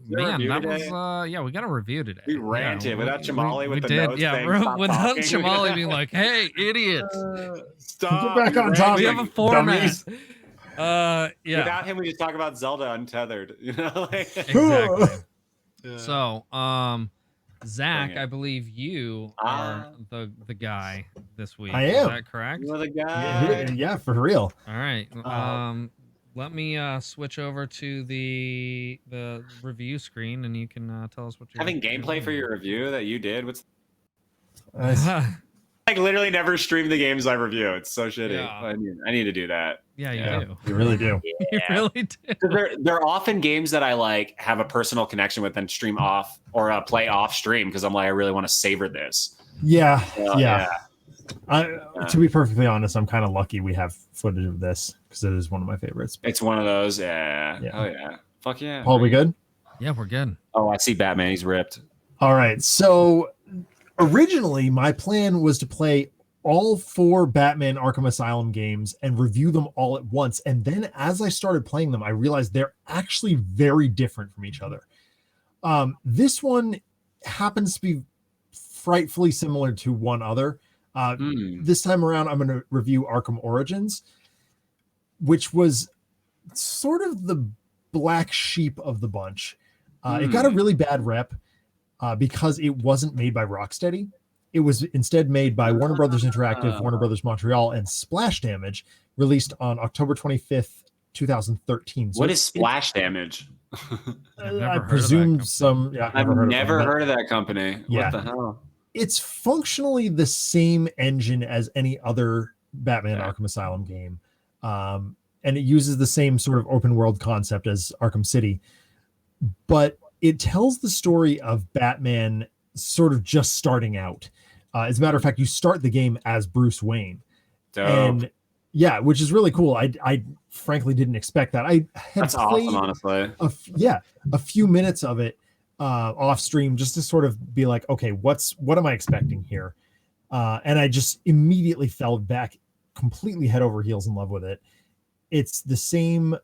man, that was yeah, we got a review today. We ranted without Chamali with we the did, notes yeah, saying, "Stop without talking." Chamali being like, "Hey, idiots, stop!" Get back on topic. we have a format." Dummies. Yeah. Without him, we just talk about Zelda Untethered. You know, like, Exactly. yeah. So, Zach, I believe you are the guy this week. I am. Is that correct? You're the guy. Yeah, for real. All right. Let me switch over to the review screen, and you can tell us what you're Having gameplay for your review that you did. What's Nice. like literally never stream the games I review. It's so shitty. Yeah. I need to do that. Yeah, you do. You really do. You really do. They're often games that I like have a personal connection with and stream off or play off stream because I'm like, I really want to savor this. Yeah. Yeah. To be perfectly honest, I'm kind of lucky we have footage of this because it is one of my favorites. It's one of those. Yeah. Oh yeah. Fuck yeah. Paul, we good? Yeah, we're good. Oh, I see Batman. He's ripped. All right. So originally, my plan was to play all 4 Batman Arkham Asylum games and review them all at once. And then as I started playing them, I realized they're actually very different from each other. This one happens to be frightfully similar to one other. This time around, I'm going to review Arkham Origins, which was sort of the black sheep of the bunch. It got a really bad rep because it wasn't made by Rocksteady. It was instead made by Warner Brothers Interactive, Warner Brothers Montreal, and Splash Damage, released on October 25th, 2013. So what is Splash Damage? I presume some. Yeah, I've never heard of that company. Yeah. What the hell? It's functionally the same engine as any other Batman Arkham Asylum game. And it uses the same sort of open world concept as Arkham City. But it tells the story of Batman sort of just starting out. As a matter of fact, you start the game as Bruce Wayne. Dope. And yeah, which is really cool. I frankly didn't expect that. I had That's played awesome, honestly. a few minutes of it off stream just to sort of be like, okay, what am I expecting here? And I just immediately fell back completely head over heels in love with it. It's the same,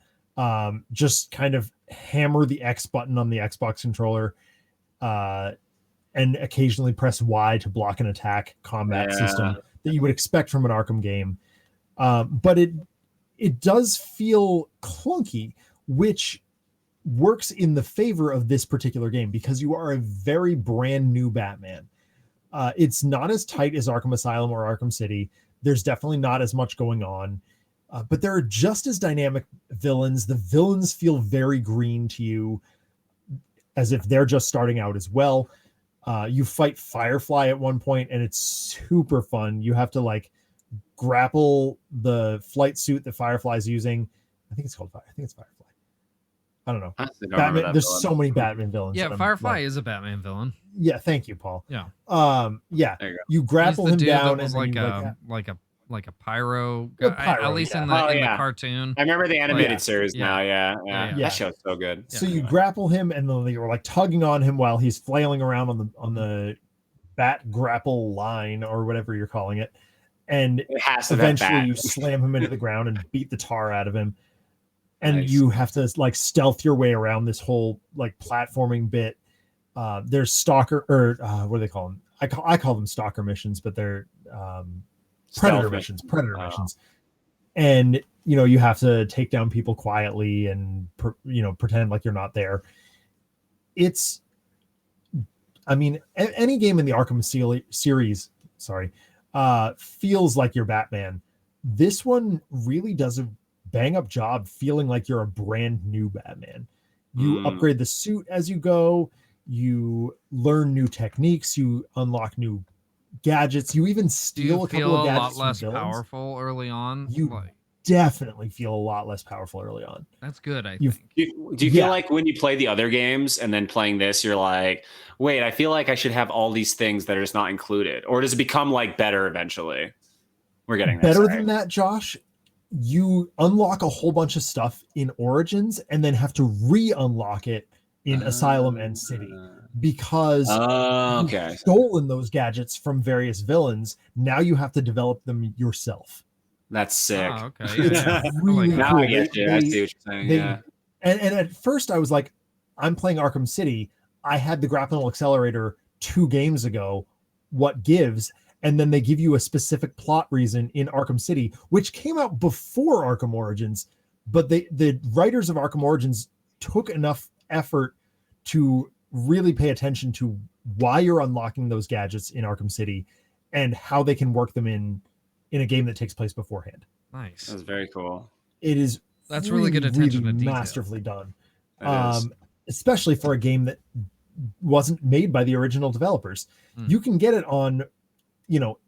just kind of hammer the X button on the Xbox controller, and occasionally press Y to block an attack combat system that you would expect from an Arkham game. But it does feel clunky, which works in the favor of this particular game because you are a very brand new Batman. It's not as tight as Arkham Asylum or Arkham City. There's definitely not as much going on, but there are just as dynamic villains. The villains feel very green to you, as if they're just starting out as well. You fight Firefly at one point, and it's super fun. You have to like grapple the flight suit that Firefly's using. I think it's Firefly. I don't know. Batman, there's so many Batman villains. Yeah, Firefly is a Batman villain. Yeah, thank you, Paul. Yeah. Yeah. You grapple him down and like a pyro guy. At least in the cartoon. I remember the animated series now. Yeah. That show's so good. So you grapple him, and then you're like tugging on him while he's flailing around on the bat grapple line or whatever you're calling it, and eventually you slam him into the ground and beat the tar out of him. And you have to like stealth your way around this whole like platforming bit. There's stalker what do they call them? I call them stalker missions, but they're predator missions. And you have to take down people quietly and pretend like you're not there. It's, I mean, any game in the Arkham series, feels like you're Batman. This one really does a bang up job feeling like you're a brand new Batman. You upgrade the suit as you go, you learn new techniques, you unlock new gadgets, you even steal a couple of gadgets. Do you feel a lot less powerful early on? You definitely feel a lot less powerful early on. That's good, I think. Do you feel like when you play the other games and then playing this, you're like, wait, I feel like I should have all these things that are just not included? Or does it become like better eventually? We're getting better than that, Josh. You unlock a whole bunch of stuff in Origins and then have to re-unlock it in Asylum and City because you've stolen those gadgets from various villains. Now you have to develop them yourself. That's sick. Oh, okay. It's really now cool. I get you. I see what you're saying. And at first I was like, I'm playing Arkham City. I had the graphical accelerator 2 games ago. What gives? And then they give you a specific plot reason in Arkham City, which came out before Arkham Origins, but the writers of Arkham Origins took enough effort to really pay attention to why you're unlocking those gadgets in Arkham City and how they can work them in a game that takes place beforehand. Nice. That's very cool. It is That's really good attention to detail. masterfully done. It is. Especially for a game that wasn't made by the original developers. You can get it on,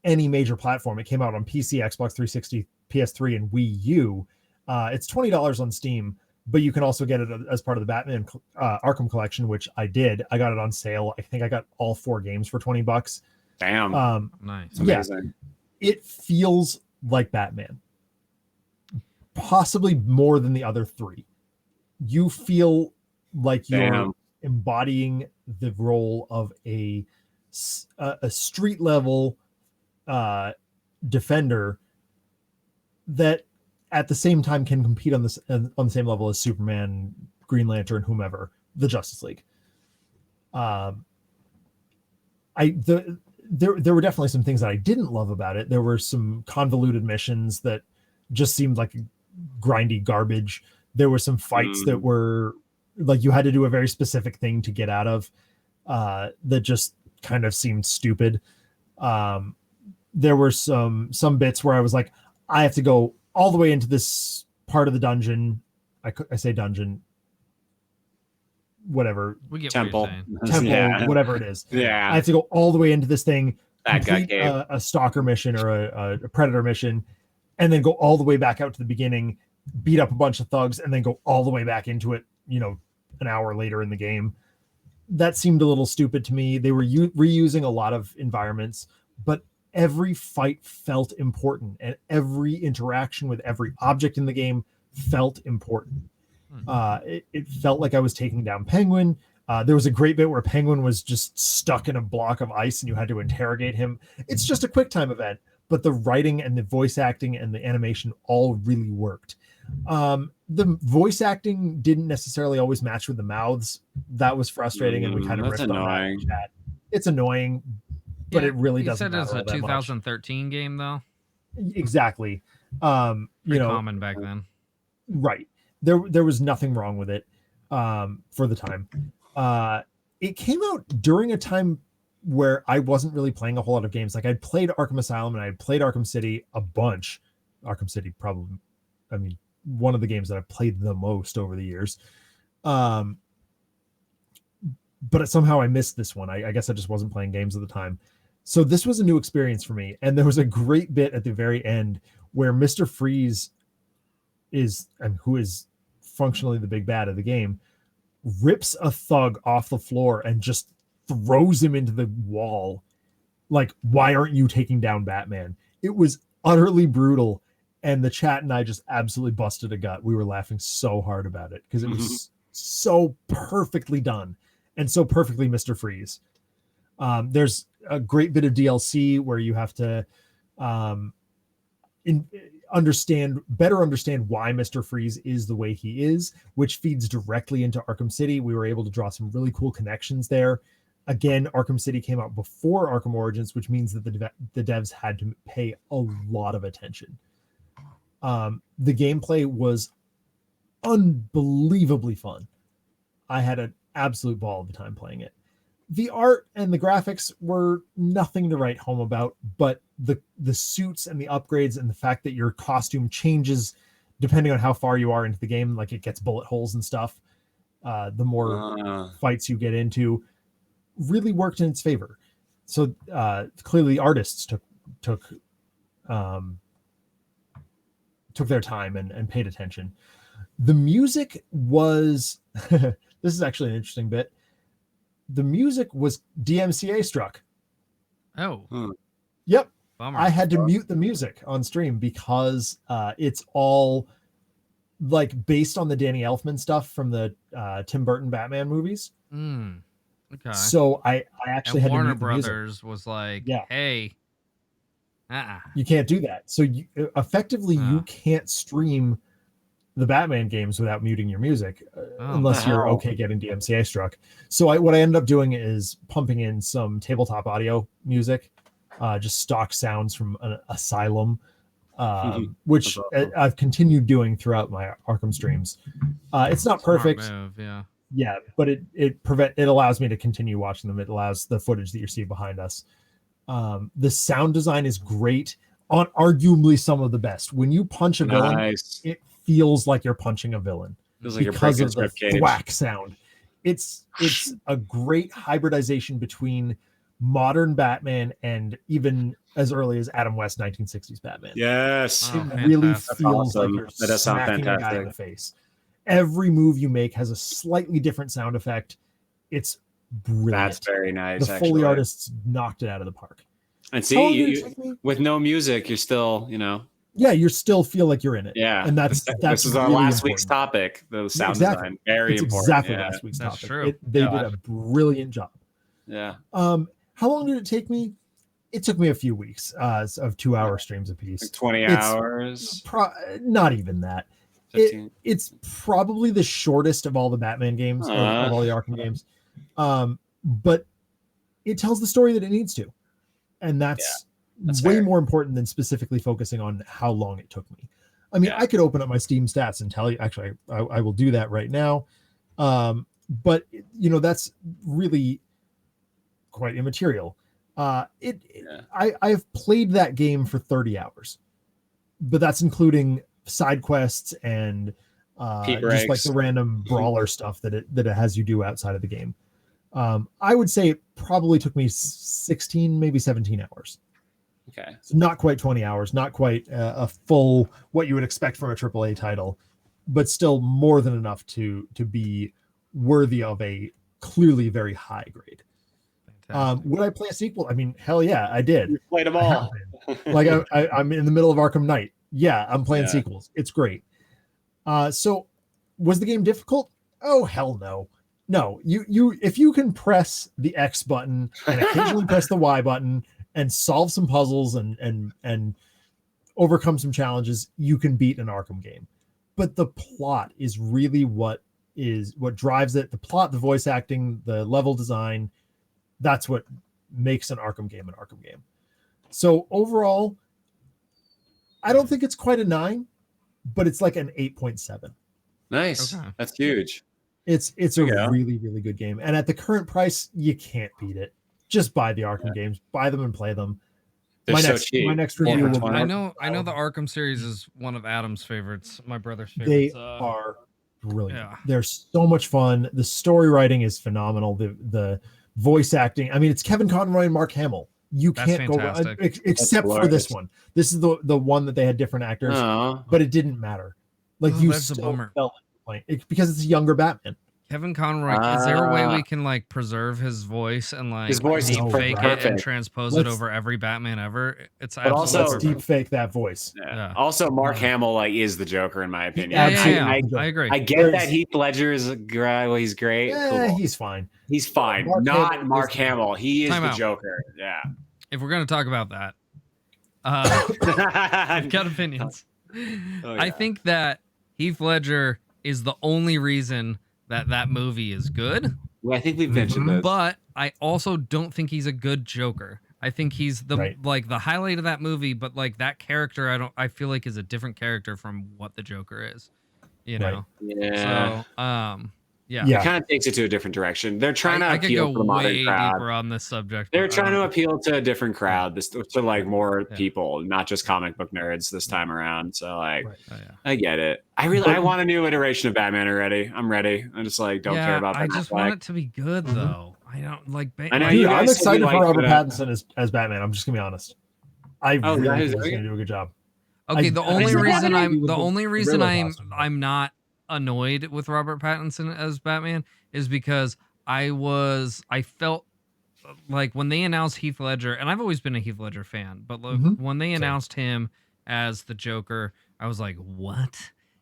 any major platform. It came out on PC, Xbox 360, PS3, and Wii U. It's $20 on Steam, but you can also get it as part of the Batman Arkham collection, which I did. I got it on sale. I think I got all 4 games for $20. Damn. Nice. Amazing. It feels like Batman, possibly more than the other 3. You feel like you're embodying the role of a street level defender that at the same time can compete on the same level as Superman, Green Lantern, whomever, the Justice League. There were definitely some things that I didn't love about it. There were some convoluted missions that just seemed like grindy garbage. There were some fights that were like you had to do a very specific thing to get out of that just kind of seemed stupid. There were some bits where I was like, I have to go all the way into this part of the dungeon. I say dungeon, whatever. We get Temple. Temple, whatever it is. Yeah. I have to go all the way into this thing, That guy complete a stalker mission or a predator mission, and then go all the way back out to the beginning, beat up a bunch of thugs, and then go all the way back into it, an hour later in the game. That seemed a little stupid to me. They were reusing a lot of environments, but every fight felt important, and every interaction with every object in the game felt important. It felt like I was taking down Penguin. There was a great bit where Penguin was just stuck in a block of ice and you had to interrogate him. It's just a quick time event, but the writing and the voice acting and the animation all really worked. The voice acting didn't necessarily always match with the mouths. That was frustrating, and we kind of riffed on that in chat. It's annoying, but it really doesn't matter. You said it's a 2013 game, though? Exactly. Common back then. Right. There was nothing wrong with it for the time. It came out during a time where I wasn't really playing a whole lot of games. Like I'd played Arkham Asylum and I'd played Arkham City a bunch. Arkham City probably, one of the games that I've played the most over the years. But somehow I missed this one. I guess I just wasn't playing games at the time. So this was a new experience for me. And there was a great bit at the very end where Mr. Freeze who is functionally the big bad of the game, rips a thug off the floor and just throws him into the wall. Like, why aren't you taking down Batman? It was utterly brutal. And the chat and I just absolutely busted a gut. We were laughing so hard about it because it was so perfectly done and so perfectly Mr. Freeze. There's a great bit of DLC where you have to better understand why Mr. Freeze is the way he is, which feeds directly into Arkham City. We were able to draw some really cool connections there. Again, Arkham City came out before Arkham Origins, which means that the devs had to pay a lot of attention. The gameplay was unbelievably fun. I had an absolute ball of the time playing it. The art and the graphics were nothing to write home about, but the suits and the upgrades and the fact that your costume changes depending on how far you are into the game, like it gets bullet holes and stuff, the more fights you get into, really worked in its favor. So clearly artists took their time and paid attention. The music was this is actually an interesting bit. The music was DMCA struck. Oh. Yep. Bummer. I had to mute the music on stream because it's all like based on the Danny Elfman stuff from the Tim Burton Batman movies. Okay. So I actually had Warner to mute the music. Brothers was like, Yeah. hey, you can't do that. So you, effectively, you can't stream the Batman games without muting your music, Oh, unless you're wow. okay getting DMCA struck. So what I ended up doing is pumping in some tabletop audio music, just stock sounds from an Asylum, which That's awesome. I've continued doing throughout my Arkham streams. It's not smart perfect, move, yeah. yeah, but it allows me to continue watching them. It allows the footage that you see behind us. The sound design is great, on arguably some of the best. When you punch a villain, Nice. it feels like you're punching a villain Feels like you're because breaking of the his ribcage. thwack sound. It's a great hybridization between modern Batman and even as early as Adam West 1960s Batman. Yes. Oh, It really fantastic. feels like awesome. you're That does sound smacking a guy in fantastic. the face. Every move you make has a slightly different sound effect. It's brilliant. That's very nice. The Foley artists knocked it out of the park. And How long see, did it you, take me? with no music, you're still, Yeah, you still feel like you're in it. yeah. And that's this is our really last week's important. topic. The sound Exactly. design, very It's important. exactly yeah. last week's That's topic. true. They Yeah. did a brilliant job. Yeah. How long did it take me? It took me a few weeks of 2-hour streams apiece. Like 20 It's hours. Not even that. 15. It's probably the shortest of all the Batman games, of all the Arkham games. But it tells the story that it needs to. And that's way fair. more important than specifically focusing on how long it took me. I mean, Yeah. I could open up my Steam stats and tell you, actually, I will do that right now. But that's really quite immaterial. I've played that game for 30 hours, but that's including side quests and just like the random brawler stuff that it has you do outside of the game. I would say it probably took me 16, maybe 17 hours. Okay. So not quite 20 hours, not quite a full what you would expect from a AAA title, but still more than enough to be worthy of a clearly very high grade. Would I play a sequel? I mean, hell yeah, I did. You played them all. Like I'm in the middle of Arkham Knight. Yeah, I'm playing sequels. It's great. So was the game difficult? Oh hell no. No, you if you can press the X button and occasionally press the Y button and solve some puzzles and overcome some challenges, you can beat an Arkham game. But the plot is really what drives it. The plot, the voice acting, the level design, that's what makes an Arkham game an Arkham game. So overall, I don't think it's quite a 9, but it's like an 8.7. Nice. Okay. That's huge. It's a really, really good game. And at the current price, you can't beat it. Just buy the Arkham games, buy them and play them. They're so cheap. My next review will be I know the Arkham series is one of Adam's favorites, my brother's They favorites. are brilliant. Yeah. They're so much fun. The story writing is phenomenal. The voice acting. I mean, it's Kevin Conroy and Mark Hamill. You That's can't go fantastic. wrong, except for this one. This is the one that they had different actors, but it didn't matter. Like you that's a still bummer. felt like playing because it's a younger Batman. Kevin Conroy, is there a way we can like preserve his voice and like His voice is deep fake it perfect. and transpose it over every Batman ever? It's But also- absolutely Let's deep fake that voice. Yeah. Also, Mark Hamill is the Joker in my opinion. Yeah. I agree. I get that Heath Ledger is he's great. Yeah, Cool. he's fine. He's fine. Mark Mark Hamill Hamill. He is Time the out. Joker. Yeah. If we're gonna talk about that, I've got opinions. I think that Heath Ledger is the only reason that movie is good. Well, I think we've mentioned this. But I also don't think he's a good Joker. I think he's the like the highlight of that movie, but like that character I feel like is a different character from what the Joker is. You know? Yeah. So yeah. It kind of takes it to a different direction. They're trying to I could appeal go to the modern way crowd. deeper on this subject. They're trying to appeal to a different crowd, to like more people, not just comic book nerds this time around. So like, I get it. I want a new iteration of Batman already. I'm ready. I just like don't care about. I just want it to be good though. I don't like. I know Dude, you I'm guys excited said you for liked Robert it. Pattinson as Batman. I'm just gonna be honest. I really think he's gonna do a good job. Okay, the only reason Riddler I'm not annoyed with Robert Pattinson as Batman is because I felt like when they announced Heath Ledger, and I've always been a Heath Ledger fan, but when they announced him as the Joker, I was like, what?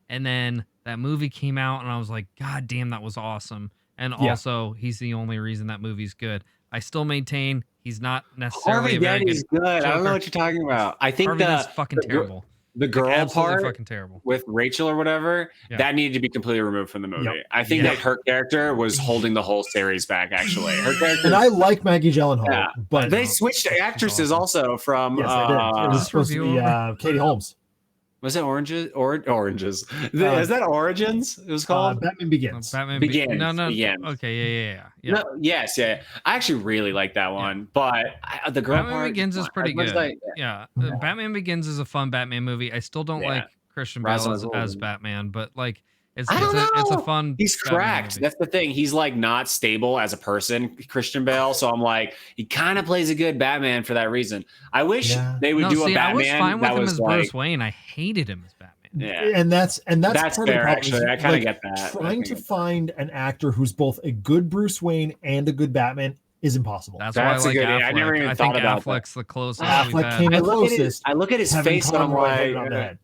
And then that movie came out, and I was like, God damn, that was awesome. And also, he's the only reason that movie's good. I still maintain he's not necessarily Harvey a very Dent's good good. I don't know Joker. what you're talking about. I think Harvey Dent's fucking terrible. the girl absolutely part fucking terrible with Rachel or whatever, that needed to be completely removed from the movie. Yep. I think that her character was holding the whole series back. Actually, her character. And I like Maggie Gyllenhaal, but they switched actresses also from. Yes, they did. It was supposed to be Katie Holmes. Was it Oranges? Oranges. Is that Origins? It was called Batman Begins. Batman Begins. No. Begins. Okay, yeah. No, yes, yeah. I actually really like that one, but the girl Batman part, Begins is pretty good. Like, Batman Begins is a fun Batman movie. I still don't like Christian Bale as Batman, but like it's a fun. He's cracked. That's the thing. He's like not stable as a person, Christian Bale. So I'm like, he kind of plays a good Batman for that reason. I wish they would do a Batman. I was fine with him as like, Bruce Wayne. I hated him as Batman. Yeah, and that's part fair. Of the Actually, I kind of get that. Trying to find an actor who's both a good Bruce Wayne and a good Batman is impossible. That's why I like Affleck. I never even thought about Affleck's the closest. Affleck came the closest. I look at his face and I'm like,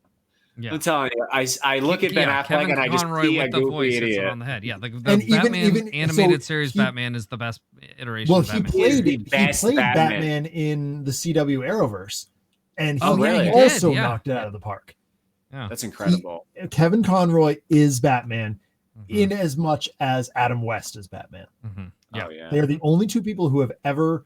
yeah. I'm telling you, I look at Ben Affleck Kevin and I just Conroy see with a the goofy voice idiot. on the head. Yeah, the Batman animated series Batman is the best iteration. Well, of Batman. he played Batman in the CW Arrowverse, and he also knocked it out of the park. Yeah. That's incredible. Kevin Conroy is Batman in as much as Adam West is Batman. Yeah. They're the only two people who have ever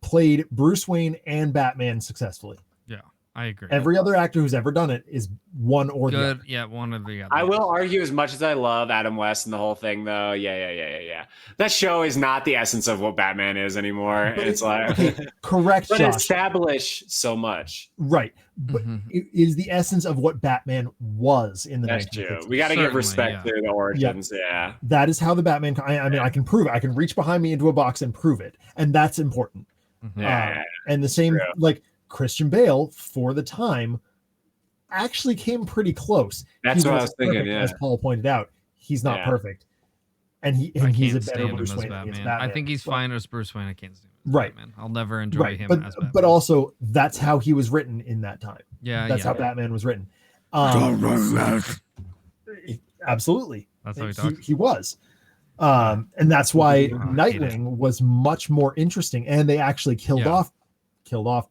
played Bruce Wayne and Batman successfully. Yeah, I agree. Every other actor who's ever done it is one or the other. Yeah, one or the other. I will argue, as much as I love Adam West and the whole thing, though. Yeah. That show is not the essence of what Batman is anymore. It's like correct, but Josh. Establish so much, right? But it is the essence of what Batman was in the 1950s. We got to give respect to the origins. Yeah, that is how the Batman. I mean, I can prove it. I can reach behind me into a box and prove it, and that's important. And the same, like Christian Bale, for the time, actually came pretty close. That's what I was thinking. As Paul pointed out, he's not perfect, and he's a better Bruce Wayne than Batman. I think he's fine as Bruce Wayne. I can't stand him. Right. Batman. I'll never enjoy him as Batman. But also, that's how he was written in that time. Yeah, that's how Batman was written. Absolutely, that's how he talks. He was. And that's why Nightwing was much more interesting. And they actually killed off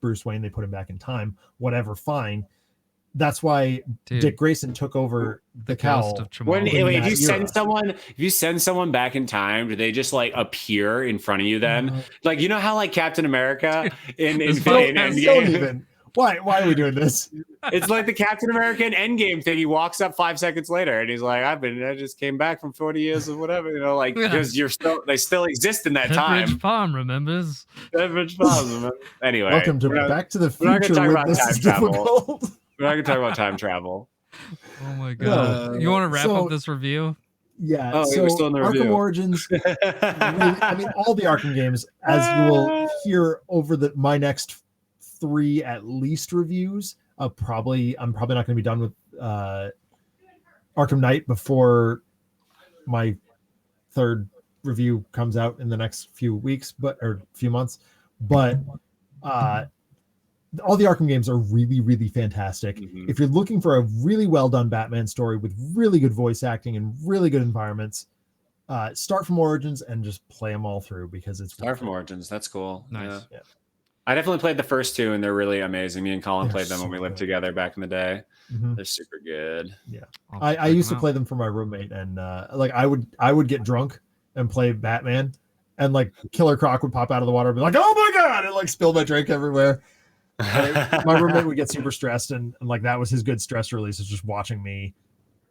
Bruce Wayne. They put him back in time. Whatever, fine. That's why Dick Grayson took over the cowl. If you send someone back in time, do they just like appear in front of you then? Like, you know how like Captain America in Endgame. Why are we doing this? It's like the Captain America Endgame thing. He walks up 5 seconds later and he's like, I just came back from 40 years of whatever, like, because they still exist in that time. Pepperidge Farm remembers. Pepperidge Farm remembers. Anyway, welcome to Back to the Future. We're not going to talk about time travel. We're not going to talk about time travel. Oh my god! You want to wrap up this review? Yeah. Oh, so we're still in the review. Arkham Origins. Really, I mean, all the Arkham games, as you will hear over my next 3 at least reviews. I'm probably not going to be done with Arkham Knight before my 3rd review comes out in the next few weeks, or few months. But all the Arkham games are really, really fantastic. If you're looking for a really well done Batman story with really good voice acting and really good environments, start from Origins and just play them all through because it's start from Origins. That's cool. Nice. Yeah. I definitely played the first 2 and they're really amazing. Me and Colin played them when we lived together back in the day. They're super good. Yeah. I used to play them for my roommate, and like I would get drunk and play Batman, and like Killer Croc would pop out of the water and be like, oh my god, and like spill my drink everywhere. My roommate would get super stressed, and like that was his good stress release, is just watching me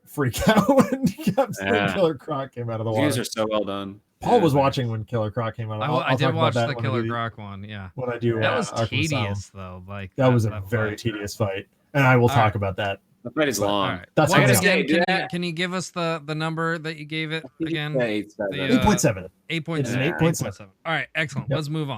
freak out when Killer Croc came out of the water. These are so well done. Paul was watching when Killer Croc came out. I did watch the Killer Croc one. Yeah. When I do, that was tedious though. Like that was a very tedious fight, and I will talk about that. The fight is long. Right. That's can you give us the number that you gave it again? 8.7. 8.7. All right, excellent. Let's move on.